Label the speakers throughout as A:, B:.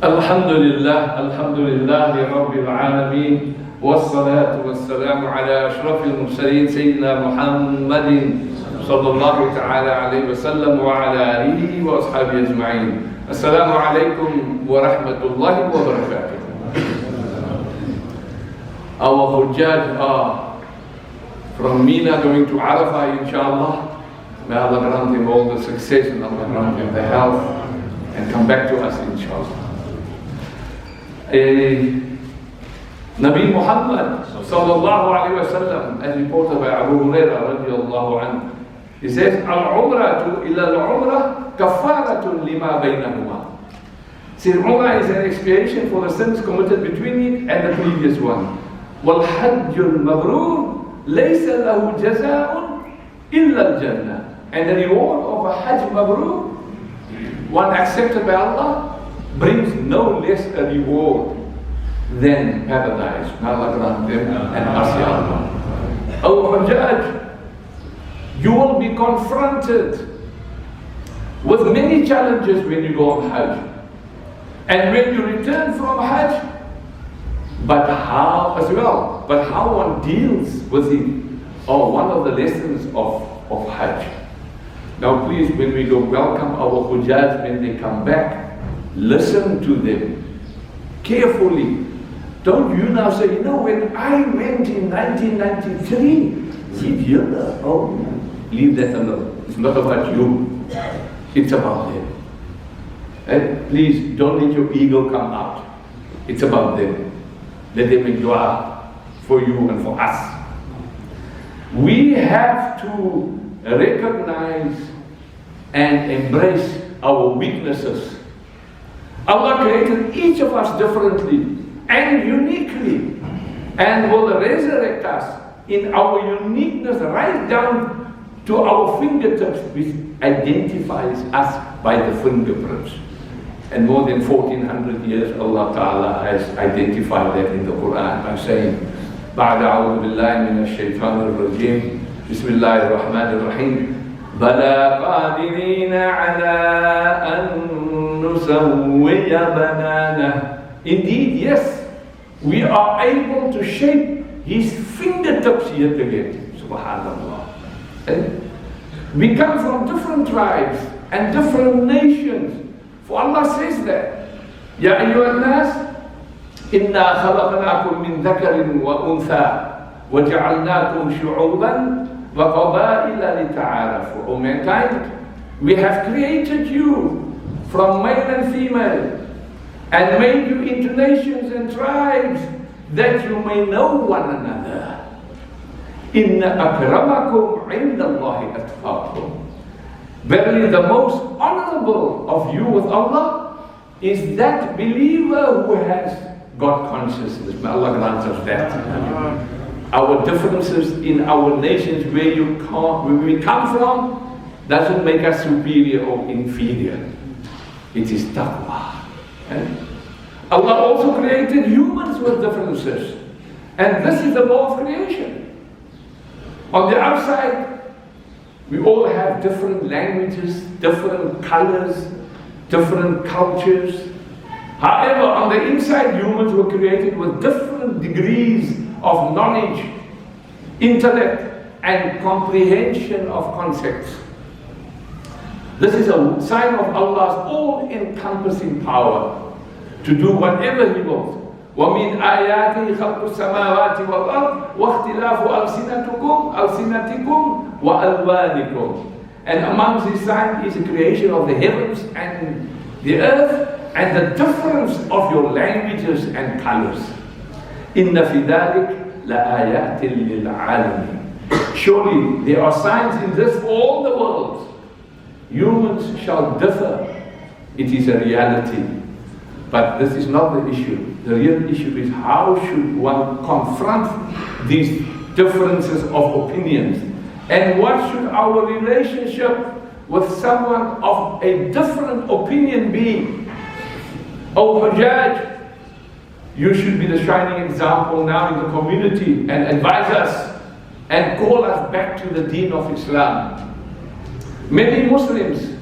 A: Alhamdulillah Rabbil Alameen, wassalatu wassalamu ala ashrafil mursaleen Sayyidina Muhammadin sallallahu ta'ala alayhi wa sallam wa ala alihi wa ashabihi ajma'in. Assalamu alaikum wa rahmatullahi wa barakatuh. Our Hujjaj are from Mina going to Arafah, inshallah. May Allah grant him all the success and Allah grant him the health and come back to us, inshallah. Nabi Muhammad sallallahu alayhi wa sallam, as reported by Abu Hurairah radiallahu anhu, he says, Al-Umratu ila al-Umrah kafaratun lima baynahuma. See, Umrah is an expiation for the sins committed between it and the previous one. وَالْحَجُّ الْمَبْرُورُ لَيْسَ لَهُ جَزَاءٌ إِلَّا الْجَنَّةِ. And the reward of a Hajj Mabrur, one accepted by Allah, brings no less a reward than paradise. May Allah grant them and us, Ya Allah. O Hujjaj, you will be confronted with many challenges when you go on Hajj. And when you return from Hajj, but how one deals with it, or one of the lessons of Hajj. Now please, when we go welcome our Hujjaj, when they come back, listen to them carefully. Don't you now say, you know, when I went in 1993, oh, leave that alone. It's not about you. It's about them. And please, don't let your ego come out. It's about them. Let them make dua for you and for us. We have to recognize and embrace our weaknesses. Allah created each of us differently and uniquely, and will resurrect us in our uniqueness right down to our fingertips, which identifies us by the fingerprints. And more than 1400 years Allah Ta'ala has identified that in the Quran by saying, بعد أعوذ بالله من الشيطان الرجيم بسم الله الرحمن الرحيم بلى قادرين على أن نسوي بنانه. Indeed, yes, we are able to shape his fingertips yet again. Subhanallah. And we come from different tribes and different nations. For Allah says that, Ya ayyuhan nas, inna khalaqnakum min dhakarin wa untha wa ja'alnakum shu'uban wa qabaila lita'arafu. O mankind, we have created you from male and female and made you into nations and tribes that you may know one another. Inna akramakum indallahi atqakum. Verily, the most honorable of you with Allah is that believer who has God consciousness. May Allah grant us that. Our differences in our nations, where we come from, doesn't make us superior or inferior. It is taqwa. Allah also created humans with differences, and this is the law of creation. On the outside, we all have different languages, different colors, different cultures. However, on the inside, humans were created with different degrees of knowledge, intellect, and comprehension of concepts. This is a sign of Allah's all-encompassing power to do whatever He wills. وَمِنْ آيَاتِهِ خَلْقُ السَّمَاوَاتِ وَالْأَرْضِ وَاخْتِلَافُ أَلْسِنَتِكُمْ وَأَلْوَانِكُمْ. And amongst His signs is the creation of the heavens and the earth, and the difference of your languages and colors. إِنَّ فِي ذَلِكَ لَآيَاتٍ لِلْعَالَمِينَ. Surely there are signs in this for all the worlds. Humans shall differ. It is a reality. But this is not the issue. The real issue is how should one confront these differences of opinions, and what should our relationship with someone of a different opinion be? Oh Hujjaj, you should be the shining example now in the community and advise us and call us back to the deen of Islam. Many Muslims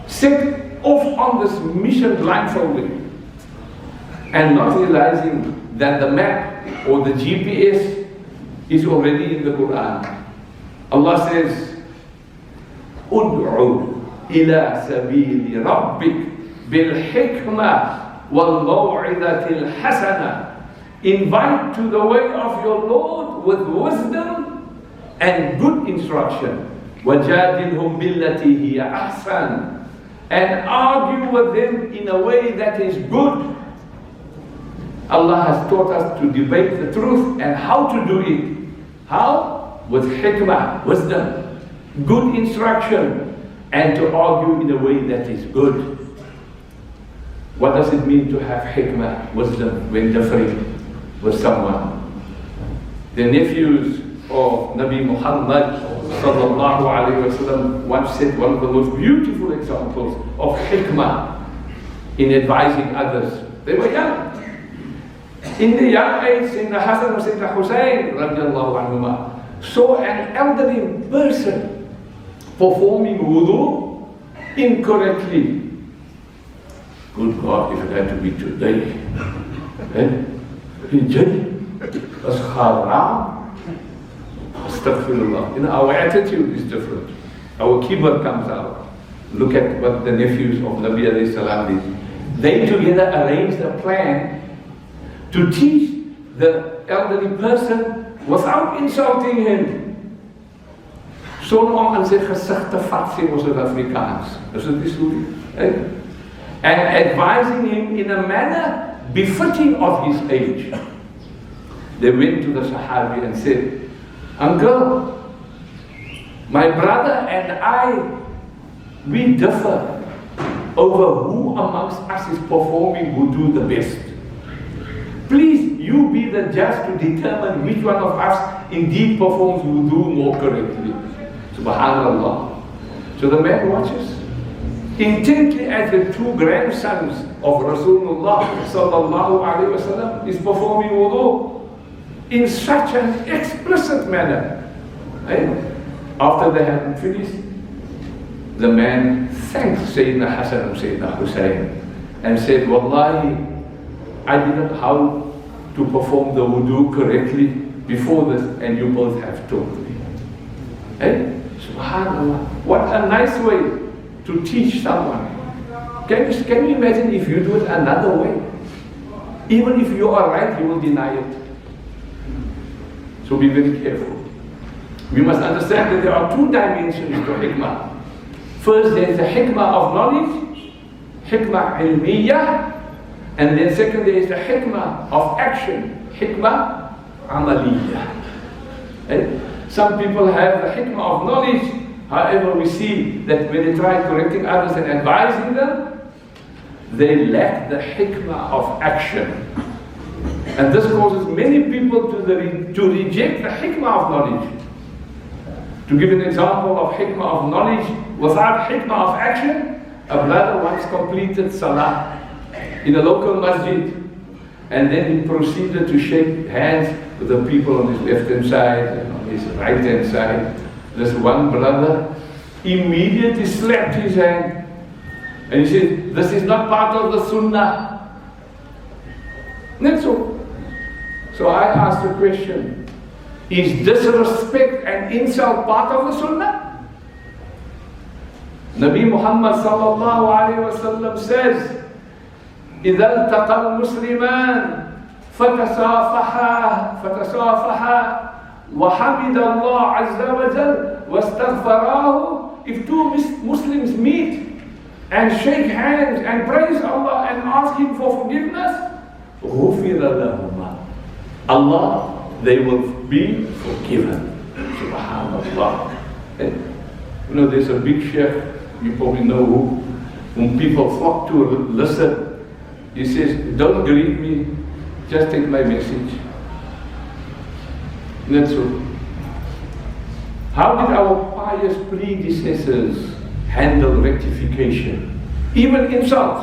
A: set off on this mission blindfolded and not realizing that the map or the GPS is already in the Quran. Allah says, Ud'u ila sabili rabbik bil hikmah wal maw'idatil hasana. Invite to the way of your Lord with wisdom and good instruction. وَجَادِلْهُمْ بِالَّتِي هِيَ أَحْسَنُ. And argue with them in a way that is good. Allah has taught us to debate the truth and how to do it. How? With hikmah, wisdom, good instruction, and to argue in a way that is good. What does it mean to have hikmah, wisdom, when differing with someone? The nephews of Nabi Muhammad sallallahu alayhi wa sallam once said one of the most beautiful examples of hikmah in advising others. They were young. In the young age, Sayyidina Hassen and Sayyidina Hussein radiallahu anhuma saw an elderly person performing wudu incorrectly. Good God, if it had to be today. That's haram. Astaghfirullah. Our attitude is different. Our kibr comes out. Look at what the nephews of Nabi alayhi salam did. They together arranged a plan to teach the elderly person without insulting him. Zonder om aan zijn gezicht te vat, sê ons in Afrikaans. Is dit die story? And advising him in a manner befitting of his age. They went to the Sahabi and said, Uncle, my brother and I, we differ over who amongst us is performing wudu the best. Please, you be the judge to determine which one of us indeed performs wudu more correctly. Subhanallah. So the man watches intently as the two grandsons of Rasulullah sallallahu alayhi wa sallam is performing wudu in such an explicit manner. After they had finished, the man thanked Sayyidina Hasan and Sayyidina Hussein and said, Wallahi, I didn't know how to perform the wudu correctly before this, and you both have taught me. Subhanallah. What a nice way to teach someone. Can you imagine if you do it another way? Even if you are right, you will deny it. So be very careful. We must understand that there are two dimensions to hikmah. First, there is the hikmah of knowledge, hikmah ilmiyah, and then second, there is the hikmah of action, hikmah amaliyah. Some people have the hikmah of knowledge, however we see that when they try correcting others and advising them, they lack the hikmah of action. And this causes many people to reject the hikmah of knowledge. To give an example of hikmah of knowledge without hikmah of action, a brother once completed salah in a local masjid, and then he proceeded to shake hands with the people on his left-hand side and on his right-hand side. This one brother immediately slapped his hand and he said, this is not part of the sunnah. That's all. So I asked the question, is disrespect and insult part of the sunnah? Nabi Muhammad sallallahu alayhi wa sallam says, إِذَا الْتَقَى الْمُسْلِمَانِ فَتَصَافَحَا وَحَمِدَ اللَّهَ عَزَّ وَجَلَّ وَاسْتَغْفَرَاهُ. If two Muslims meet and shake hands and praise Allah and ask Him for forgiveness, غُفِرَ لَهُمَا. Allah, they will be forgiven. Subhanallah. There's a big sheikh, you probably know whom people flock to listen. He says, don't greet me, just take my message. That's all. How did our pious predecessors handle rectification? Even insults.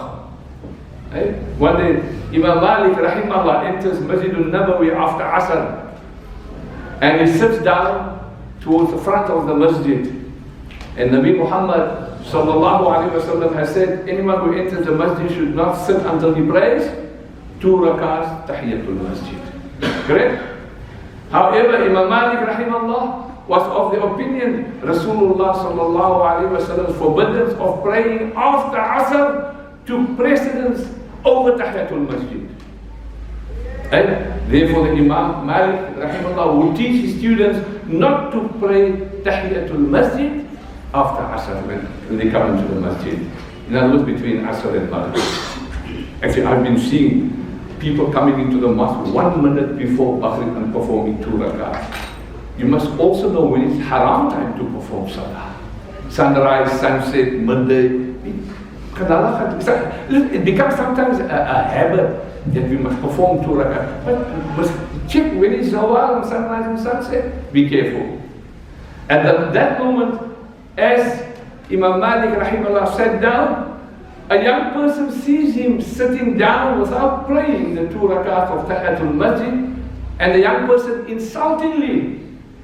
A: One day, Imam Malik rahimahullah enters Masjidul Nabawi after Asr, and he sits down towards the front of the masjid. And Nabi Muhammad Sallallahu Alaihi Wasallam has said, anyone who enters the masjid should not sit until he prays 2 rakats tahiyatul masjid. Correct? However, Imam Malik rahimahullah was of the opinion Rasulullah Sallallahu Alaihi Wasallam's forbiddance of praying after Asr took precedence over tahiyatul masjid. And therefore the Imam Malik rahimahullah would teach his students not to pray tahiyatul masjid after Asr when they come into the masjid. In other words, between Asr and Maghrib. Actually, I've been seeing people coming into the mosque 1 minute before Maghrib and performing 2 rakats. You must also know when it's haram time to perform salah. Sunrise, sunset, midday. It becomes sometimes a habit that we must perform 2 rakats. But we must check when it's zawal and sunrise and sunset. Be careful. And at that moment, as Imam Malik rahimahullah sat down, a young person sees him sitting down without praying the 2 rakats of tahiyatul masjid, and the young person insultingly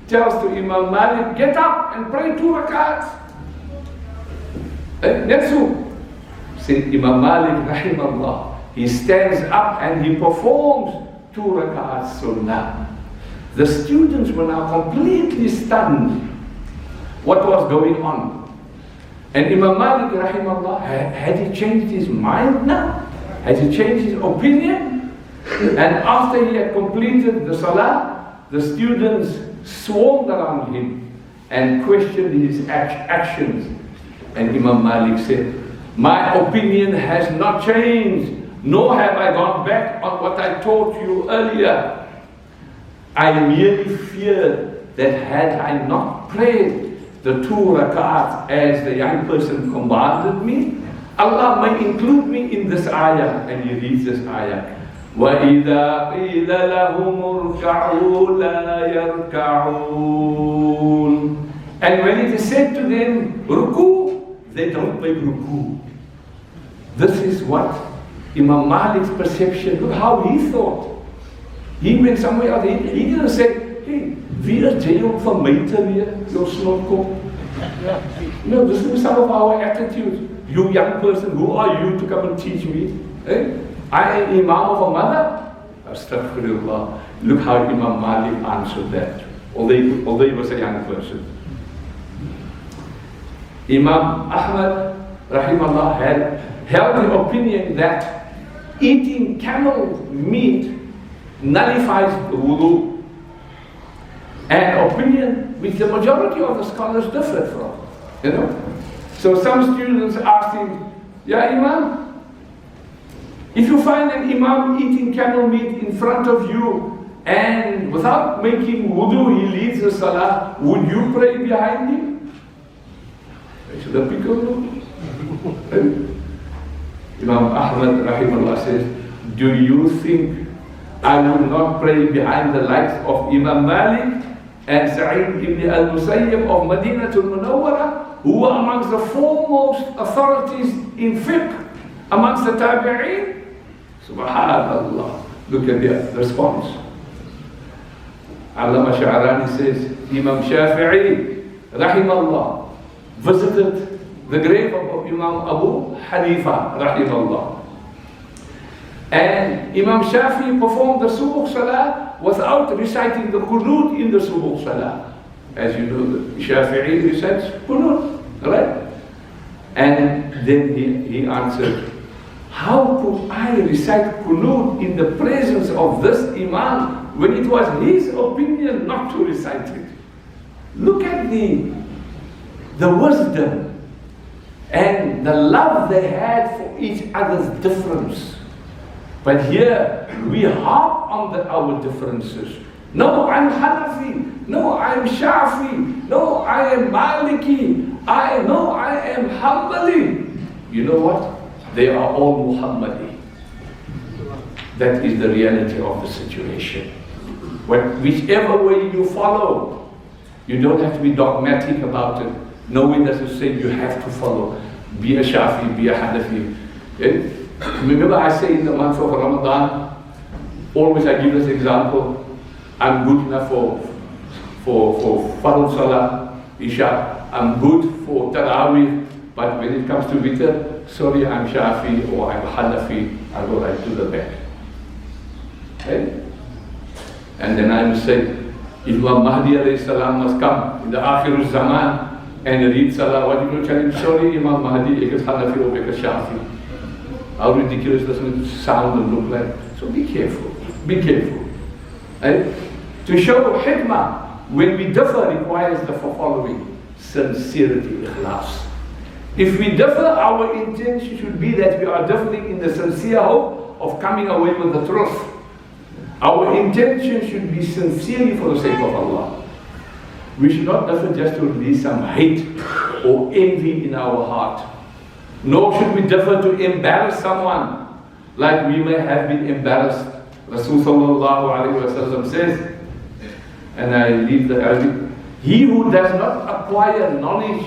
A: tells to Imam Malik, get up and pray 2 rakats. That's who. Said Imam Malik rahimahullah, he stands up and he performs 2 rakats sunnah. The students were now completely stunned what was going on. And Imam Malik rahimahullah, had he changed his mind now? Had he changed his opinion? And after he had completed the salah, the students swarmed around him and questioned his actions. And Imam Malik said, my opinion has not changed, nor have I gone back on what I taught you earlier. I merely feared that had I not prayed the 2 rakats as the young person commanded me, Allah may include me in this ayah. And he reads this ayah. وَإِذَا قِيلَ لَهُمُ ارْكَعُوا لَا يَرْكَعُونَ. And when it is said to them, ruku, they don't make ruku. This is what Imam Malik's perception, look how he thought. He went somewhere else, he didn't say, hey, wie is jy om van my te leer, jou snotkop? No, this is some of our attitudes. You young person, who are you to come and teach me? Eh? I am Imam of a mother? Astaghfirullah. Look how Imam Malik answered that, although he was a young person. Imam Ahmad rahimahullah had held the opinion that eating camel meat nullifies the wudu. An opinion which the majority of the scholars differed from. You know? So some students asked him, Ya Imam, if you find an Imam eating camel meat in front of you and without making wudu he leads the salah, would you pray behind him? So the people know. Imam Ahmad rahimahullah says, do you think I would not pray behind the likes of Imam Malik and Sa'id ibn al-Musayyib of Madinatul Munawwara, who were amongst the foremost authorities in fiqh amongst the tabi'een? Subhanallah. Look at the response. Allama Sha'rani says, Imam Shafi'i rahimahullah visited the grave of Imam Abu Hanifa rahimahullah. And Imam Shafi'i performed the Subuh Salah without reciting the Qunut in the Subuh Salah. As you know, the Shafi'i recites Qunut, right? And then he answered, how could I recite Qunut in the presence of this Imam when it was his opinion not to recite it? Look at the wisdom and the love they had for each other's difference. But here we harp on our differences. No, I'm Hanafi. No, I'm Shafi. No, I am Maliki. I am Hanbali. You know what? They are all Muhammadi. That is the reality of the situation. Whichever way you follow, you don't have to be dogmatic about it. No one doesn't say you have to follow. Be a Shafi, be a Hanafi. Remember I say in the month of Ramadan, always I give this example, I'm good enough for Fardh Salah, Isha, I'm good for Taraweeh, But when it comes to witr, sorry, I'm Shafi or I'm Hanafi, I go right to the back. Okay? And then I will say, Imam Mahdi alayhi salam must come in the Akhirul Zaman and read Salah. What you will tell him? Sorry, Imam Mahdi, ek is Hanafi or ek is Shafi. How ridiculous does it sound and look like? So be careful. Be careful. Right? To show hikmah, when we differ, requires the following: sincerity, ikhlas. If we differ, our intention should be that we are differing in the sincere hope of coming away with the truth. Our intention should be sincerely for the sake of Allah. We should not differ just to release some hate or envy in our heart. Nor should we differ to embarrass someone, like we may have been embarrassed. Rasul sallallahu alayhi wa sallam says, and I leave the Arabic, he who does not acquire knowledge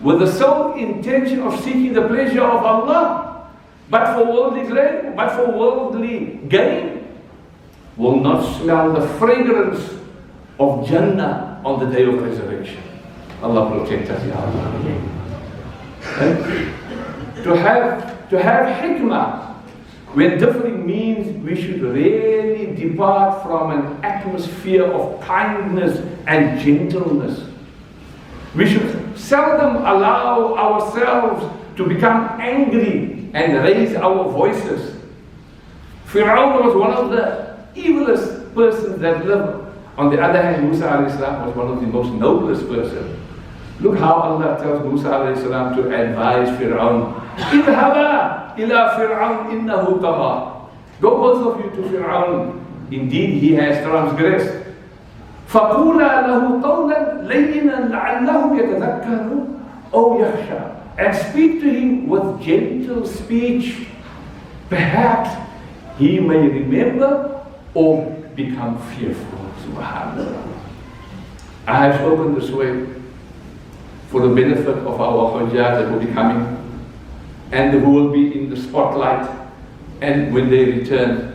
A: with the sole intention of seeking the pleasure of Allah, but for worldly gain, will not smell the fragrance of Jannah on the day of resurrection. Allah protect us, Ya Allah. To have hikmah when differing means we should really depart from an atmosphere of kindness and gentleness. We should seldom allow ourselves to become angry and raise our voices. Fir'aun was one of the evilest persons that lived. On the other hand, Musa alayhi salam was one of the most noblest persons. Look how Allah tells Musa alayhi salam to advise Fir'aun. Idhaba ila Fir'aun innahu tagha. Go both of you to Fir'aun. Indeed, he has transgressed. فَقُولَا لَهُ قَوْلًا لَيِّنًا لَعَلَّهُ يَتَذَكَّرُ أَوْ يَخْشَى. And speak to him with gentle speech. Perhaps he may remember or become fearful. Subhanallah. I have spoken this way for the benefit of our Hujjah that will be coming and who will be in the spotlight and when they return.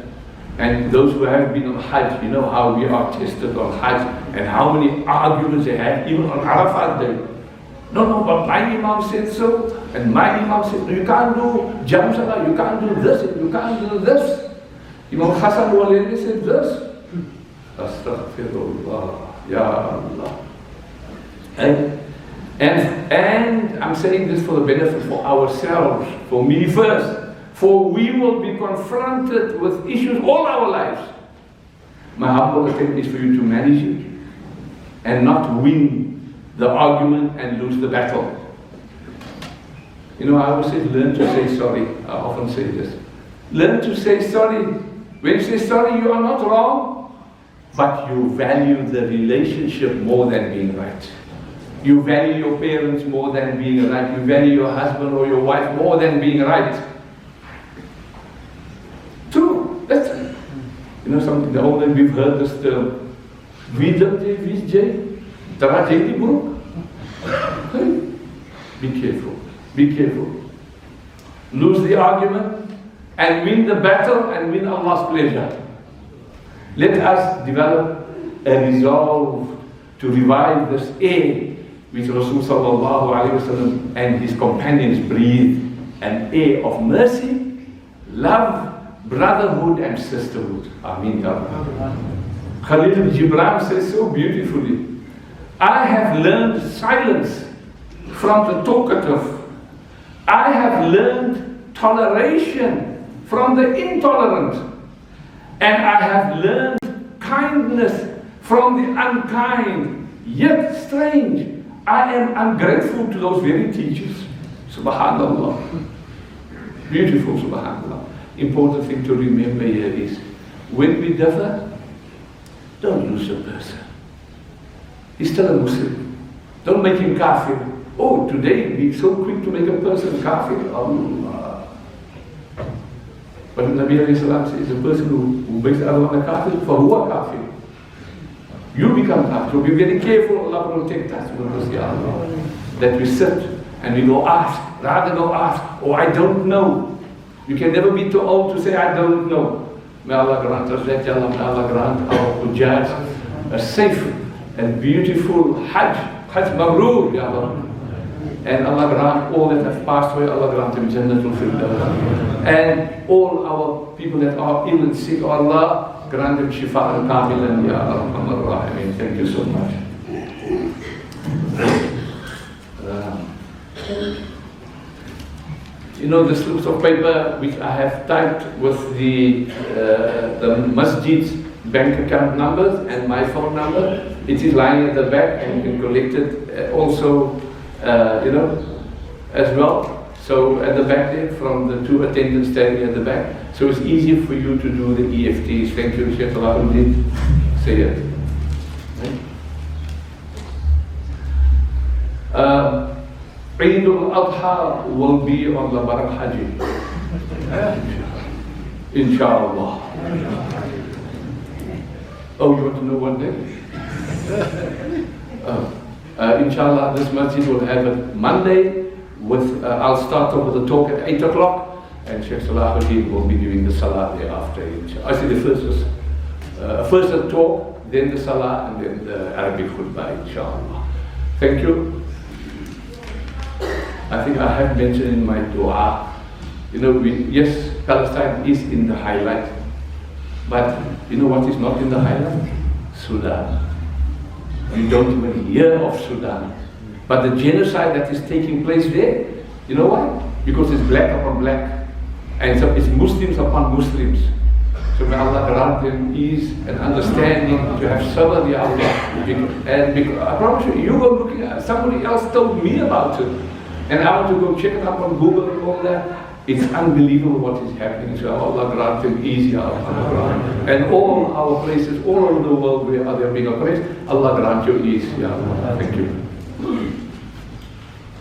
A: And those who have been on Hajj, you know how we are tested on Hajj and how many arguments they have, even on Arafat Day. No, but my Imam said so, and my Imam said, you can't do Jam Salah, you can't do this, you can't do this. Imam Hassen Walele said this. Astaghfirullah, Ya Allah. And I'm saying this for the benefit for ourselves, for me first. For we will be confronted with issues all our lives. My humble attempt is for you to manage it and not win the argument and lose the battle. You know, I always say, learn to say sorry. I often say this. Learn to say sorry. When you say sorry, you are not wrong, but you value the relationship more than being right. You value your parents more than being right. You value your husband or your wife more than being right. True, that's it. You know something, the older we've heard this term, wie tragedie broek. Be careful, be careful. Lose the argument and win the battle and win Allah's pleasure. Let us develop a resolve to revive this air which Rasul sallallahu alayhi wa sallam and his companions breathed, an air of mercy, love, brotherhood and sisterhood. Ameen. Khalil Gibran says so beautifully, I have learned silence from the talkative. I have learned toleration from the intolerant. And I have learned kindness from the unkind. Yet strange, I am ungrateful to those very teachers. Subhanallah. Beautiful, subhanallah. Important thing to remember here is, when we differ, don't lose a person. He's still a Muslim. Don't make him kafir. Oh, today be so quick to make a person kafir. Allah. But Nabi alayhi salam says, a person who makes other one a kafir, for who are kafir? You become kafir. So be very careful, Allah will protect us. That we sit and we go ask, rather go ask, oh I don't know. You can never be too old to say, I don't know. May Allah grant us that, may Allah grant our Hujjaj a safe and beautiful Hajj Mabrur, Ya Allah. And Allah grant all that have passed away, Allah grant them Jannatul Firdaus. And all our people that are ill and sick, Allah grant them Shifa and Kamilan, Ya Arhamar Rahimin. Thank you so much. You know the slips of paper which I have typed with the Masjid's bank account numbers and my phone number. It is lying at the back, and you can collect it also, as well. So at the back there, from the two attendants standing at the back. So it's easier for you to do the EFTs. Thank you, Sheikh Salahuddin. Say it. Eid al-Adha will be on the Barak Haji. Inshallah. Oh, you want to know what day? Inshallah, this masjid will have it Monday. I'll start off with a talk at 8 o'clock, and Sheikh Salahuddin will be doing the salah thereafter. I see the first a talk, then the salah, and then the Arabic khutbah, inshallah. Thank you. I think I have mentioned in my dua, yes, Palestine is in the highlight, but you know what is not in the highlight? Sudan. You don't even hear of Sudan. But the genocide that is taking place there, you know why? Because it's black upon black, and so it's Muslims upon Muslims. So may Allah grant them ease and understanding to have sabr, ya Allah. And I promise you, you go looking at somebody else told me about it. And I want to go check it up on Google and all that. It's unbelievable what is happening. So Allah grant them ease, ya Allah. And all our places, all over the world where they are being oppressed, Allah grant you ease, ya Allah. Thank you.